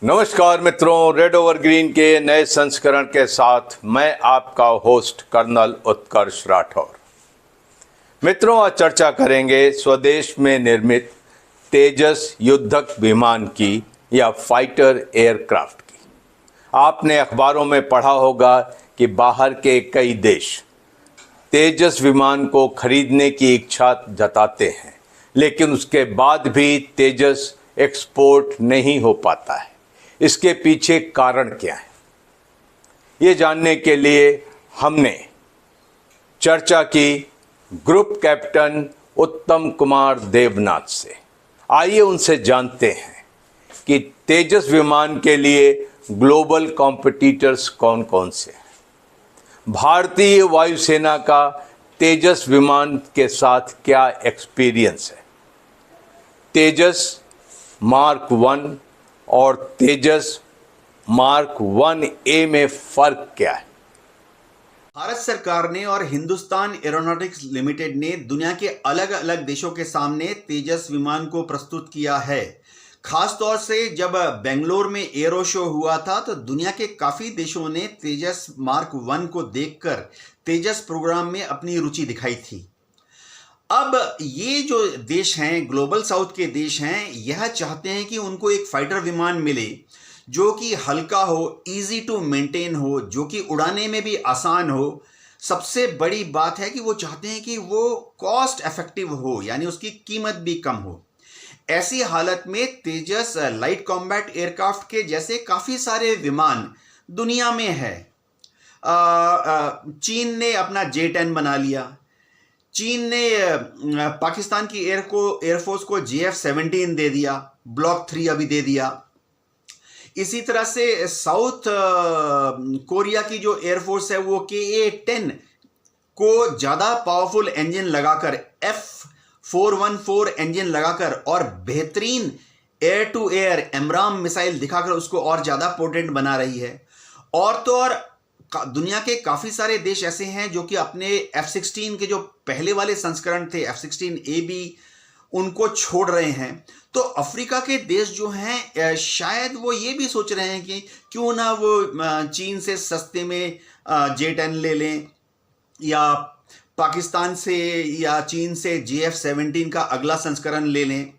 नमस्कार मित्रों, red over green के नए संस्करण के साथ मैं आपका होस्ट कर्नल उत्कर्ष राठौर। मित्रों, आज चर्चा करेंगे स्वदेश में निर्मित तेजस युद्धक विमान की या फाइटर एयरक्राफ्ट की। आपने अखबारों में पढ़ा होगा कि बाहर के कई देश तेजस विमान को खरीदने की इच्छा जताते हैं, लेकिन उसके बाद भी तेजस एक्सपोर्ट नहीं हो पाता है। इसके पीछे कारण क्या है, ये जानने के लिए हमने चर्चा की ग्रुप कैप्टन उत्तम कुमार देवनाथ से। आइए उनसे जानते हैं कि तेजस विमान के लिए ग्लोबल कॉम्पिटिटर्स कौन कौन से हैं। भारतीय वायुसेना का तेजस विमान के साथ क्या एक्सपीरियंस है, तेजस मार्क 1 और तेजस मार्क 1A में फर्क क्या है। भारत सरकार ने और हिंदुस्तान एरोनॉटिक्स लिमिटेड ने दुनिया के अलग अलग देशों के सामने तेजस विमान को प्रस्तुत किया है। खास तौर से जब बेंगलोर में एरो शो हुआ था तो दुनिया के काफी देशों ने तेजस मार्क 1 को देखकर तेजस प्रोग्राम में अपनी रुचि दिखाई थी। अब ये जो देश हैं, ग्लोबल साउथ के देश हैं, यह चाहते हैं कि उनको एक फाइटर विमान मिले जो कि हल्का हो, इजी टू मेंटेन हो, जो कि उड़ाने में भी आसान हो। सबसे बड़ी बात है कि वो चाहते हैं कि वो कॉस्ट इफेक्टिव हो, यानी उसकी कीमत भी कम हो। ऐसी हालत में तेजस लाइट कॉम्बैट एयरक्राफ्ट के जैसे काफ़ी सारे विमान दुनिया में है। चीन ने अपना J-10 बना लिया। चीन ने पाकिस्तान की एयरफोर्स को JF-17 दे दिया, ब्लॉक 3 अभी दे दिया। इसी तरह से साउथ कोरिया की जो एयरफोर्स है वो KA-10 को ज़्यादा पावरफुल इंजन लगाकर, F414 इंजन लगाकर और बेहतरीन एयर टू एयर एमराम मिसाइल दिखाकर उसको और ज़्यादा पोटेंट बना रही है। और तो और दुनिया के काफ़ी सारे देश ऐसे हैं जो कि अपने F-16 के जो पहले वाले संस्करण थे, F-16A भी, उनको छोड़ रहे हैं। तो अफ्रीका के देश जो हैं शायद वो ये भी सोच रहे हैं कि क्यों ना वो चीन से सस्ते में J-10 ले लें, या पाकिस्तान से या चीन से JF-17 का अगला संस्करण ले लें,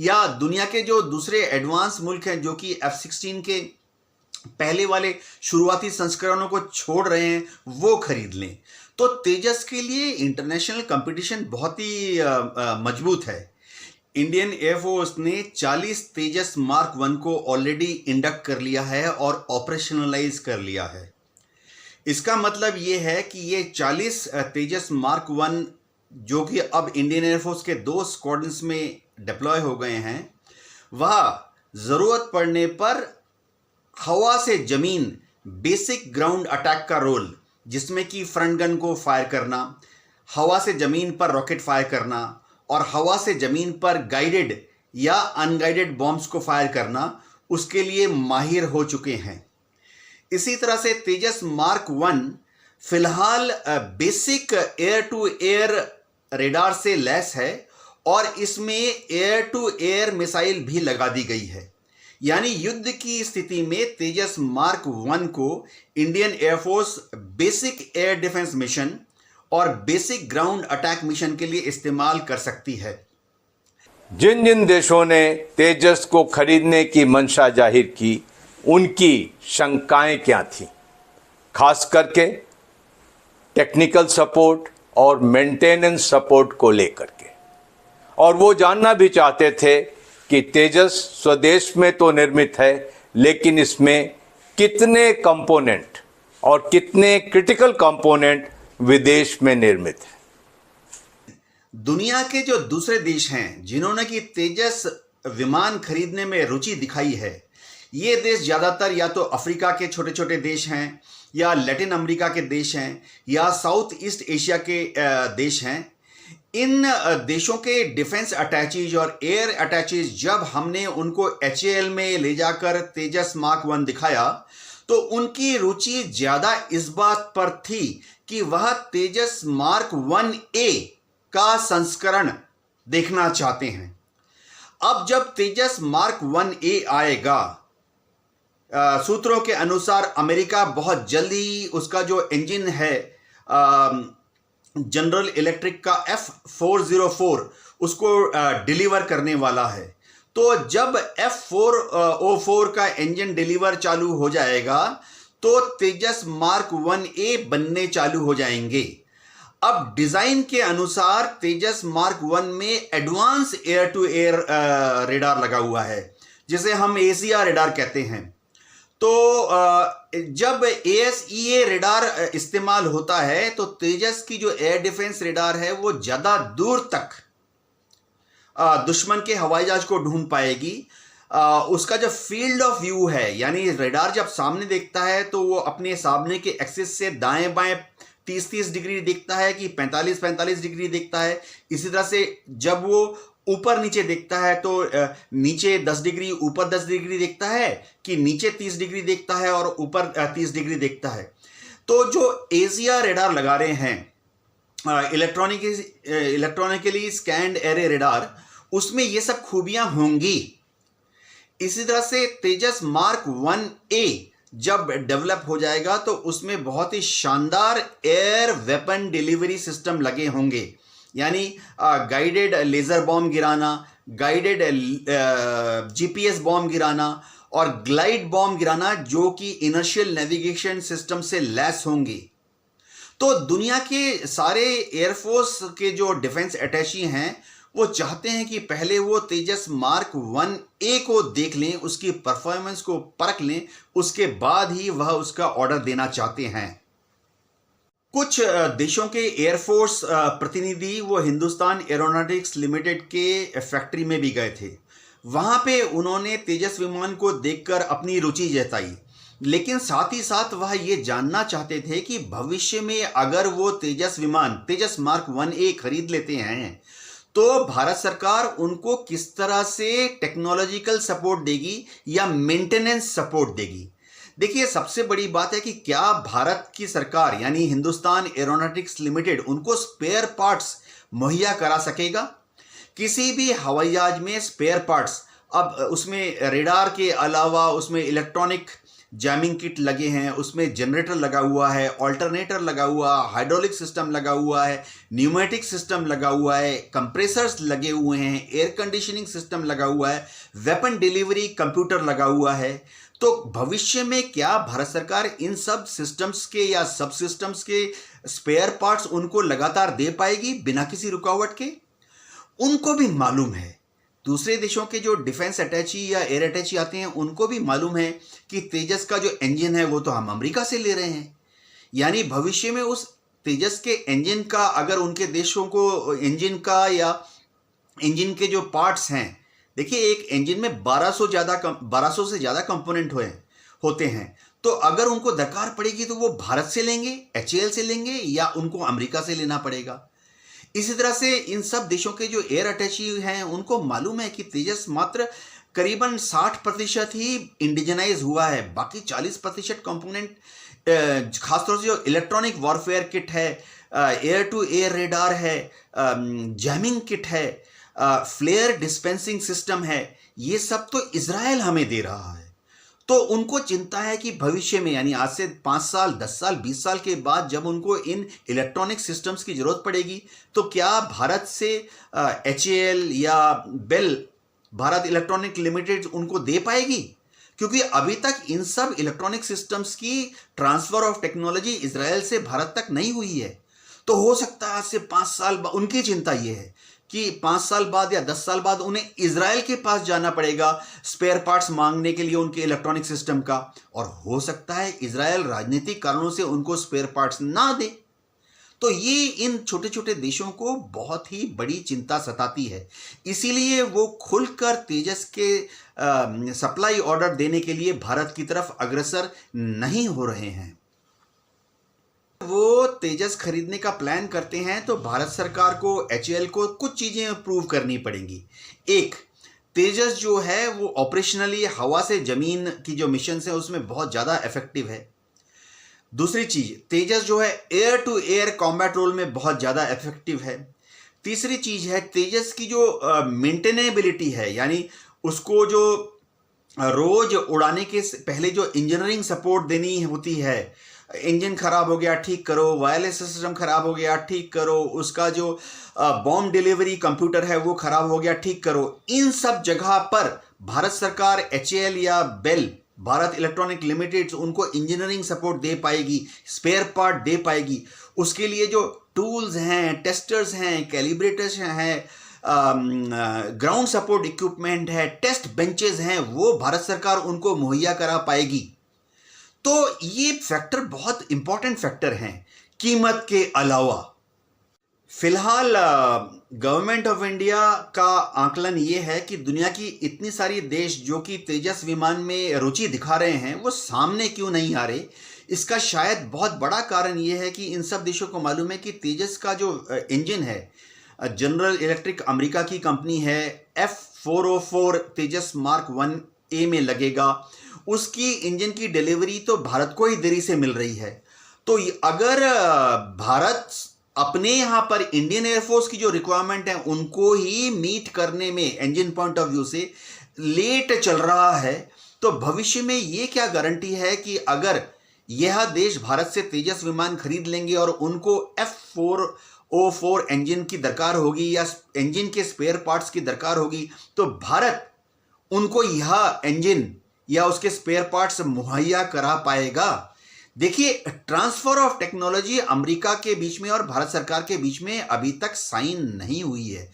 या दुनिया के जो दूसरे एडवांस मुल्क हैं जो कि F-16 के पहले वाले शुरुआती संस्करणों को छोड़ रहे हैं वो खरीद लें। तो तेजस के लिए इंटरनेशनल कंपटीशन बहुत ही मजबूत है। इंडियन एयरफोर्स ने 40 तेजस मार्क 1 को ऑलरेडी इंडक्ट कर लिया है और ऑपरेशनलाइज कर लिया है। इसका मतलब ये है कि ये 40 तेजस मार्क 1 जो कि अब इंडियन एयरफोर्स के 2 स्क्वाड्रंस में डिप्लॉय हो गए हैं, वह ज़रूरत पड़ने पर हवा से ज़मीन बेसिक ग्राउंड अटैक का रोल, जिसमें कि फ्रंट गन को फायर करना, हवा से ज़मीन पर रॉकेट फायर करना और हवा से ज़मीन पर गाइडेड या अनगाइडेड बॉम्ब्स को फायर करना, उसके लिए माहिर हो चुके हैं। इसी तरह से तेजस मार्क 1 फिलहाल basic air to air radar से लैस है और इसमें एयर टू एयर मिसाइल भी लगा दी गई है। यानी युद्ध की स्थिति में तेजस मार्क 1 को Indian air force basic air defence mission और बेसिक ग्राउंड अटैक मिशन के लिए इस्तेमाल कर सकती है। जिन जिन देशों ने तेजस को खरीदने की मंशा जाहिर की, उनकी शंकाएं क्या थीं, खास करके टेक्निकल सपोर्ट और मेंटेनेंस सपोर्ट को लेकर के। और वो जानना भी चाहते थे कि तेजस स्वदेश में तो निर्मित है, लेकिन इसमें कितने कंपोनेंट और कितने क्रिटिकल कंपोनेंट विदेश में निर्मित है। दुनिया के जो दूसरे देश हैं जिन्होंने कि तेजस विमान खरीदने में रुचि दिखाई है, ये देश ज़्यादातर या तो अफ्रीका के छोटे छोटे देश हैं, या लैटिन अमेरिका के देश हैं, या साउथ ईस्ट एशिया के देश हैं। इन देशों के डिफेंस अटैचीज और एयर अटैचीज जब हमने उनको HAL में ले जाकर तेजस मार्क 1 दिखाया तो उनकी रुचि ज़्यादा इस बात पर थी कि वह तेजस मार्क 1A का संस्करण देखना चाहते हैं। अब जब तेजस मार्क 1A आएगा सूत्रों के अनुसार अमेरिका बहुत जल्दी उसका जो इंजन है जनरल इलेक्ट्रिक का F404 उसको डिलीवर करने वाला है। तो जब F404 का इंजन डिलीवर चालू हो जाएगा तो तेजस मार्क 1A बनने चालू हो जाएंगे। अब डिजाइन के अनुसार तेजस मार्क 1 में advance air to air radar लगा हुआ है, जिसे हम ACR रेडार कहते हैं। तो जब ASEA रेडार इस्तेमाल होता है तो तेजस की जो एयर डिफेंस रेडार है वो ज्यादा दूर तक दुश्मन के हवाई जहाज को ढूंढ पाएगी। उसका जो फील्ड ऑफ व्यू है, यानी रेडार जब सामने देखता है तो वो अपने सामने के एक्सिस से दाएं बाएं 30-30 डिग्री देखता है कि 45-45 डिग्री देखता है। इसी तरह से जब वो ऊपर नीचे देखता है तो नीचे 10 डिग्री ऊपर 10 डिग्री देखता है कि नीचे 30 डिग्री देखता है और ऊपर 30 डिग्री देखता है। तो जो ACR रेडार लगा रहे हैं इलेक्ट्रॉनिकली स्कैन्ड एरे रेडार, उसमें ये सब खूबियां होंगी। इसी तरह से तेजस मार्क 1A जब डेवलप हो जाएगा तो उसमें बहुत ही शानदार एयर वेपन डिलीवरी सिस्टम लगे होंगे, यानी गाइडेड लेजर बॉम्ब गिराना, गाइडेड GPS बॉम्ब गिराना और ग्लाइड बॉम्ब गिराना, जो कि इनर्शियल नेविगेशन सिस्टम से लैस होंगी। तो दुनिया के सारे एयरफोर्स के जो डिफेंस अटैची हैं वो चाहते हैं कि पहले वो तेजस मार्क 1A को देख लें, उसकी परफॉर्मेंस को परख लें, उसके बाद ही वह उसका ऑर्डर देना चाहते हैं। कुछ देशों के एयरफोर्स प्रतिनिधि वो हिंदुस्तान एरोनॉटिक्स लिमिटेड के फैक्ट्री में भी गए थे। वहां पे उन्होंने तेजस विमान को देखकर अपनी रुचि जताई, लेकिन साथ ही साथ वह ये जानना चाहते थे कि भविष्य में अगर वो तेजस विमान तेजस मार्क 1A खरीद लेते हैं तो भारत सरकार उनको किस तरह से टेक्नोलॉजिकल सपोर्ट देगी या मेंटेनेंस सपोर्ट देगी। देखिए, सबसे बड़ी बात है कि क्या भारत की सरकार यानी हिंदुस्तान एरोनॉटिक्स लिमिटेड उनको स्पेयर पार्ट्स मुहैया करा सकेगा। किसी भी हवाई जहाज में स्पेयर पार्ट्स, अब उसमें रेडार के अलावा उसमें इलेक्ट्रॉनिक जैमिंग किट लगे हैं, उसमें जनरेटर लगा हुआ है, ऑल्टरनेटर लगा हुआ, हाइड्रोलिक सिस्टम लगा हुआ है, न्यूमेटिक सिस्टम लगा हुआ है, कंप्रेसर्स लगे हुए हैं, एयर कंडीशनिंग सिस्टम लगा हुआ है, वेपन डिलीवरी कंप्यूटर लगा हुआ है। तो भविष्य में क्या भारत सरकार इन सब सिस्टम्स के या सब सिस्टम्स के स्पेयर पार्ट्स उनको लगातार दे पाएगी बिना किसी रुकावट के? उनको भी मालूम है, दूसरे देशों के जो डिफेंस अटैची या एयर अटैची आते हैं उनको भी मालूम है कि तेजस का जो इंजन है वो तो हम अमेरिका से ले रहे हैं। यानी भविष्य में उस तेजस के इंजन का अगर उनके देशों को इंजन का या इंजन के जो पार्ट्स हैं, देखिए एक इंजन में 1200 से ज़्यादा कंपोनेंट होते हैं, तो अगर उनको दरकार पड़ेगी तो वो भारत से लेंगे, HAL से लेंगे या उनको अमेरिका से लेना पड़ेगा। इसी तरह से इन सब देशों के जो एयर अटैची हैं उनको मालूम है कि तेजस मात्र करीबन 60% ही इंडिजनाइज हुआ है, बाकी 40% कंपोनेंट खासतौर से जो इलेक्ट्रॉनिक वॉरफेयर किट है, एयर टू एयर रेडार है, जैमिंग किट है, फ्लेयर डिस्पेंसिंग सिस्टम है, ये सब तो इजराइल हमें दे रहा है। तो उनको चिंता है कि भविष्य में यानी आज से 5 साल 10 साल 20 साल के बाद जब उनको इन इलेक्ट्रॉनिक सिस्टम्स की जरूरत पड़ेगी तो क्या भारत से HAL या बेल भारत इलेक्ट्रॉनिक लिमिटेड उनको दे पाएगी? क्योंकि अभी तक इन सब इलेक्ट्रॉनिक सिस्टम्स की ट्रांसफर ऑफ टेक्नोलॉजी इजराइल से भारत तक नहीं हुई है। तो हो सकता है आज से 5 साल बाद, उनकी चिंता ये है कि 5 साल बाद या 10 साल बाद उन्हें इजराइल के पास जाना पड़ेगा स्पेयर पार्ट्स मांगने के लिए उनके इलेक्ट्रॉनिक सिस्टम का, और हो सकता है इजराइल राजनीतिक कारणों से उनको स्पेयर पार्ट्स ना दे। तो ये इन छोटे छोटे देशों को बहुत ही बड़ी चिंता सताती है, इसीलिए वो खुलकर तेजस के सप्लाई ऑर्डर देने के लिए भारत की तरफ अग्रसर नहीं हो रहे हैं। वो तेजस खरीदने का प्लान करते हैं तो भारत सरकार को HAL को कुछ चीजें अप्रूव करनी पड़ेंगी। एक, तेजस जो है वो ऑपरेशनली हवा से जमीन की जो मिशन है उसमें बहुत ज्यादा इफेक्टिव है। दूसरी चीज, तेजस जो है air to air combat role में बहुत ज्यादा इफेक्टिव है। तीसरी चीज है तेजस की जो मेंटेनेबिलिटी है, यानी उसको जो रोज उड़ाने के पहले जो इंजीनियरिंग सपोर्ट देनी होती है, इंजन खराब हो गया ठीक करो, वायरलेस सिस्टम खराब हो गया ठीक करो, उसका जो बॉम्ब डिलीवरी कंप्यूटर है वो खराब हो गया ठीक करो, इन सब जगह पर भारत सरकार HAL या बेल, भारत इलेक्ट्रॉनिक लिमिटेड, उनको इंजीनियरिंग सपोर्ट दे पाएगी, स्पेयर पार्ट दे पाएगी। उसके लिए जो टूल्स हैं, टेस्टर्स हैं, कैलिब्रेटर्स हैं, ग्राउंड सपोर्ट इक्विपमेंट है, टेस्ट बेंचेस हैं, वो भारत सरकार उनको मुहैया करा पाएगी। तो ये फैक्टर बहुत इंपॉर्टेंट फैक्टर हैं कीमत के अलावा। फिलहाल गवर्नमेंट ऑफ इंडिया का आकलन ये है कि दुनिया की इतनी सारी देश जो कि तेजस विमान में रुचि दिखा रहे हैं, वो सामने क्यों नहीं आ रहे। इसका शायद बहुत बड़ा कारण ये है कि इन सब देशों को मालूम है कि तेजस का जो इंजन है, जनरल इलेक्ट्रिक अमेरिका की कंपनी है, F404 तेजस मार्क 1A में लगेगा। उसकी इंजन की डिलीवरी तो भारत को ही देरी से मिल रही है। तो अगर भारत अपने यहाँ पर इंडियन एयरफोर्स की जो रिक्वायरमेंट है उनको ही मीट करने में इंजन पॉइंट ऑफ व्यू से लेट चल रहा है, तो भविष्य में ये क्या गारंटी है कि अगर यह देश भारत से तेजस विमान खरीद लेंगे और उनको F404 इंजन की दरकार होगी या इंजन के स्पेयर पार्ट्स की दरकार होगी, तो भारत उनको यह इंजन या उसके स्पेयर पार्ट्स मुहैया करा पाएगा। देखिए, ट्रांसफर ऑफ टेक्नोलॉजी अमेरिका के बीच में और भारत सरकार के बीच में अभी तक साइन नहीं हुई है।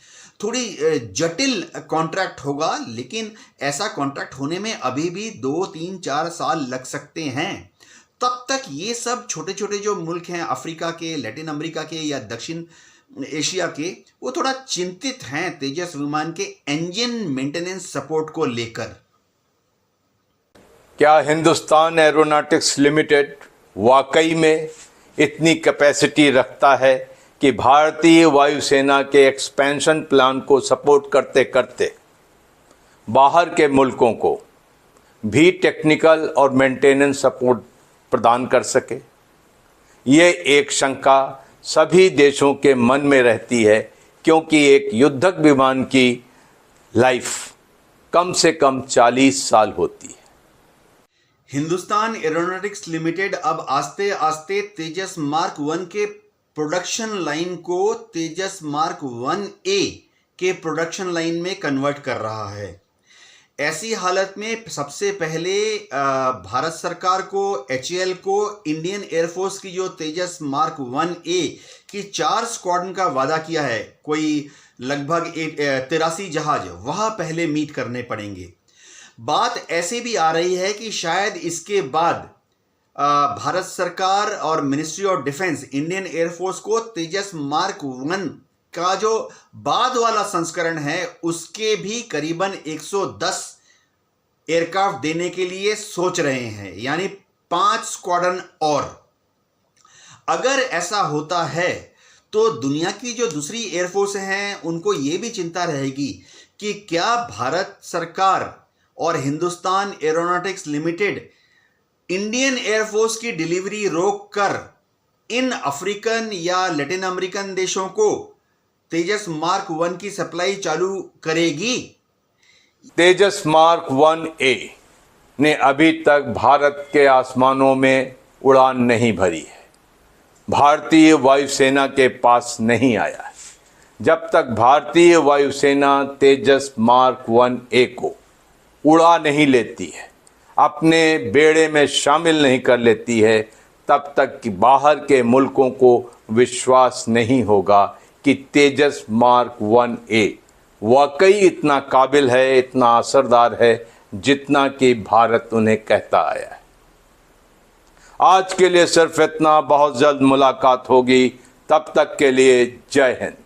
थोड़ी जटिल कॉन्ट्रैक्ट होगा, लेकिन ऐसा कॉन्ट्रैक्ट होने में अभी भी 2, 3, 4 साल लग सकते हैं। तब तक ये सब छोटे छोटे जो मुल्क हैं, अफ्रीका के, लैटिन अमेरिका के या दक्षिण एशिया के, वो थोड़ा चिंतित हैं तेजस विमान के इंजन मेंटेनेंस सपोर्ट को लेकर। क्या हिंदुस्तान एरोनॉटिक्स लिमिटेड वाकई में इतनी कैपेसिटी रखता है कि भारतीय वायुसेना के एक्सपेंशन प्लान को सपोर्ट करते करते बाहर के मुल्कों को भी टेक्निकल और मेंटेनेंस सपोर्ट प्रदान कर सके? ये एक शंका सभी देशों के मन में रहती है, क्योंकि एक युद्धक विमान की लाइफ कम से कम 40 साल होती है। हिंदुस्तान एरोनॉटिक्स लिमिटेड अब आस्ते आस्ते तेजस मार्क 1 के प्रोडक्शन लाइन को तेजस मार्क 1A के प्रोडक्शन लाइन में कन्वर्ट कर रहा है। ऐसी हालत में सबसे पहले भारत सरकार को, HAL को, इंडियन एयरफोर्स की जो तेजस मार्क 1A की 4 स्क्वाड्रन का वादा किया है, कोई लगभग 83 जहाज, वह पहले मीट करने पड़ेंगे। बात ऐसे भी आ रही है कि शायद इसके बाद भारत सरकार और ministry of defence Indian air force को तेजस मार्क 1 का जो बाद वाला संस्करण है उसके भी करीबन 110 एयरक्राफ्ट देने के लिए सोच रहे हैं, यानी 5 स्क्वाड्रन और। अगर ऐसा होता है तो दुनिया की जो दूसरी एयरफोर्स हैं उनको ये भी चिंता रहेगी कि क्या भारत सरकार और Hindustan aeronautics limited Indian air force की डिलीवरी रोककर इन अफ्रीकन या लैटिन अमेरिकन देशों को तेजस मार्क 1 की सप्लाई चालू करेगी। तेजस मार्क 1A ने अभी तक भारत के आसमानों में उड़ान नहीं भरी है, भारतीय वायुसेना के पास नहीं आया है। जब तक भारतीय वायुसेना तेजस मार्क 1A को उड़ा नहीं लेती है, अपने बेड़े में शामिल नहीं कर लेती है, तब तक कि बाहर के मुल्कों को विश्वास नहीं होगा कि तेजस मार्क 1A वाकई इतना काबिल है, इतना असरदार है जितना कि भारत उन्हें कहता आया है। आज के लिए सिर्फ इतना, बहुत जल्द मुलाकात होगी, तब तक के लिए जय हिंद।